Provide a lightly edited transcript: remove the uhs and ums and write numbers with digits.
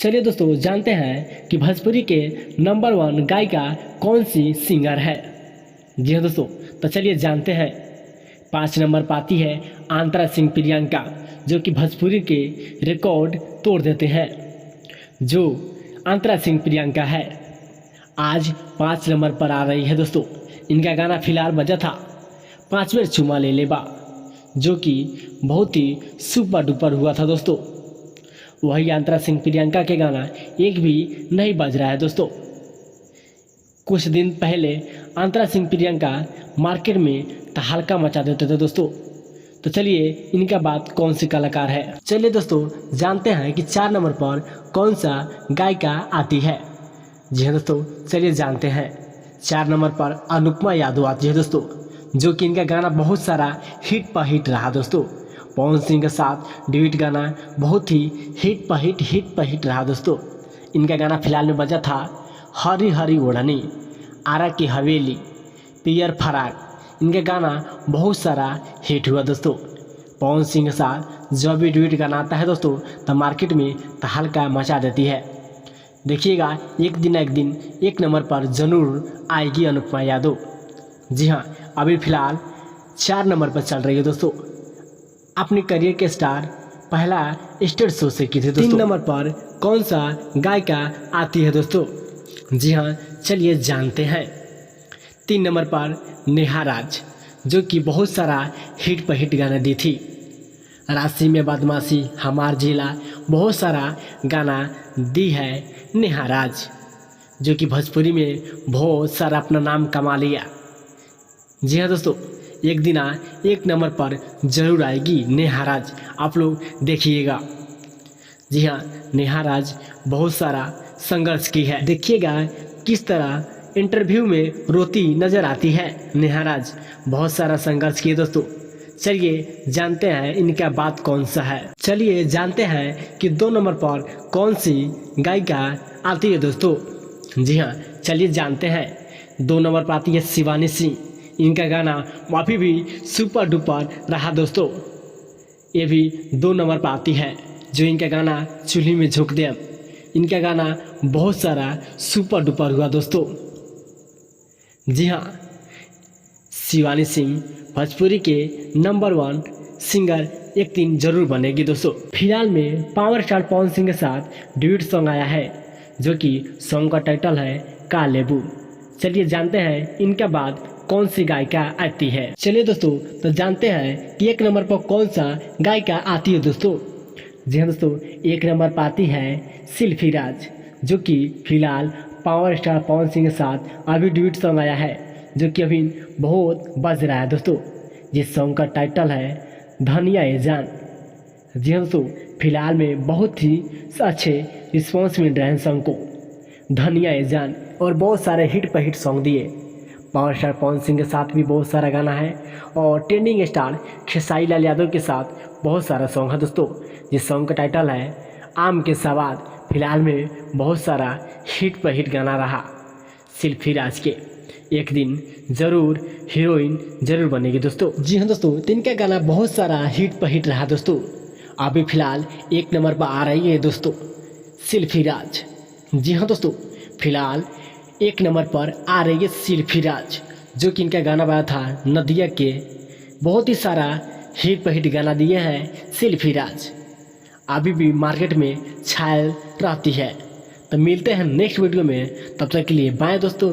चलिए दोस्तों जानते हैं कि भोजपुरी के नंबर 1 गायिका कौन सी सिंगर है। जी हाँ दोस्तों, तो चलिए जानते हैं। 5 नंबर पाती है आंतरा सिंह प्रियंका, जो कि भोजपुरी के रिकॉर्ड तोड़ देते हैं। जो आंतरा सिंह प्रियंका है आज 5 नंबर पर आ रही है दोस्तों। इनका गाना फिलहाल बजा था 5वें चुमा ले लेबा, जो कि बहुत ही सुपर डुपर हुआ था दोस्तों। वही आंतरा सिंह प्रियंका के गाना एक भी नहीं बज रहा है दोस्तों। कुछ दिन पहले आंतरा सिंह प्रियंका मार्केट में तहलका मचा देते थे दोस्तों। तो चलिए इनका बात कौन सी कलाकार है, चलिए दोस्तों जानते हैं कि 4 नंबर पर कौन सा गायिका आती है। जी हाँ दोस्तों, चलिए जानते हैं। 4 नंबर पर अनुपमा यादव आती है दोस्तों, जो कि इनका गाना बहुत सारा हिट पर हिट रहा दोस्तों। पवन सिंह के साथ ड्यूट गाना बहुत ही हिट पर हिट रहा दोस्तों। इनका गाना फिलहाल में बजा था हरी हरी ओढ़नी, आरा की हवेली, पियर फराक। इनका गाना बहुत सारा हिट हुआ दोस्तों। पवन सिंह के साथ जब भी ड्यूट गाना आता है दोस्तों तो मार्केट में तहलका मचा देती है। देखिएगा एक दिन 1 नंबर पर जरूर आएगी अनुपमा यादव। जी हाँ, अभी फिलहाल 4 नंबर पर चल रही है दोस्तों। अपने करियर के स्टार पहला स्टेज शो से की थी दोस्तों। 3 नंबर पर कौन सा गायिका आती है दोस्तों। जी हाँ, चलिए जानते हैं। 3 नंबर पर नेहा राज, जो कि बहुत सारा हिट पर हिट गाना दी थी। राशि में बदमाशी, हमार जिला, बहुत सारा गाना दी है नेहा राज, जो कि भोजपुरी में बहुत सारा अपना नाम कमा लिया। जी हाँ दोस्तों, एक दिन 1 नंबर पर जरूर आएगी नेहा राज, आप लोग देखिएगा। जी हाँ, नेहा राज बहुत सारा संघर्ष की है। देखिएगा किस तरह इंटरव्यू में रोती नजर आती है नेहा राज, बहुत सारा संघर्ष किए दोस्तों। चलिए जानते हैं इनका बात कौन सा है। चलिए जानते हैं कि 2 नंबर पर कौन सी गायिका आती है दोस्तों। जी हाँ, चलिए जानते हैं। 2 नंबर पर आती है शिवानी सिंह। इनका गाना अभी भी सुपर डुपर रहा दोस्तों। ये भी 2 नंबर पर आती है, जो इनका गाना चूल्ही में झोंक दे। इनका गाना बहुत सारा सुपर डुपर हुआ दोस्तों। जी हाँ, शिवानी सिंह भोजपुरी के नंबर 1 सिंगर एक दिन जरूर बनेगी दोस्तों। फिलहाल में पावर स्टार पवन सिंह के साथ ड्यूट सॉन्ग आया है, जो कि सॉन्ग का टाइटल है का लेबू। चलिए जानते हैं इनका बाद कौन सी गायिका आती है। चलिए दोस्तों, तो जानते हैं कि 1 नंबर पर कौन सा गायिका आती है दोस्तों। जी हाँ दोस्तों, 1 नंबर पर आती है सिल्फी राज, जो कि फिलहाल पावर स्टार पवन सिंह के साथ अभी ड्यूट सॉन्ग आया है, जो कि अभी बहुत बज रहा है दोस्तों। जिस सॉन्ग का टाइटल है धनिया ए जान। जी हाँ दोस्तों, फिलहाल में बहुत ही अच्छे रिस्पॉन्स मिल रहे हैं सॉन्ग को, धनिया ए जान, और बहुत सारे हिट पर हिट सॉन्ग दिए। पावर स्टार पवन सिंह के साथ भी बहुत सारा गाना है, और ट्रेंडिंग स्टार खेसारी लाल यादव के साथ बहुत सारा सॉन्ग है दोस्तों। जिस सॉन्ग का टाइटल है आम के सवाद। फिलहाल में बहुत सारा हिट पर हिट गाना रहा सिल्फी राज के। एक दिन ज़रूर हीरोइन जरूर बनेगी दोस्तों। जी हाँ दोस्तों, तो इनका गाना बहुत सारा हिट पर हिट रहा दोस्तों। अभी फिलहाल 1 नंबर पर आ रही है दोस्तों सिल्फी राज। जी हाँ दोस्तों, फिलहाल 1 नंबर पर आ रही है सिल्फी राज, जो कि इनका गाना बना था नदिया के। बहुत ही सारा हिट पर हिट गाना दिए हैं सिल्फी राज, अभी भी मार्केट में छायल रहती है। तो मिलते हैं नेक्स्ट वीडियो में, तब तक के लिए बाय दोस्तों।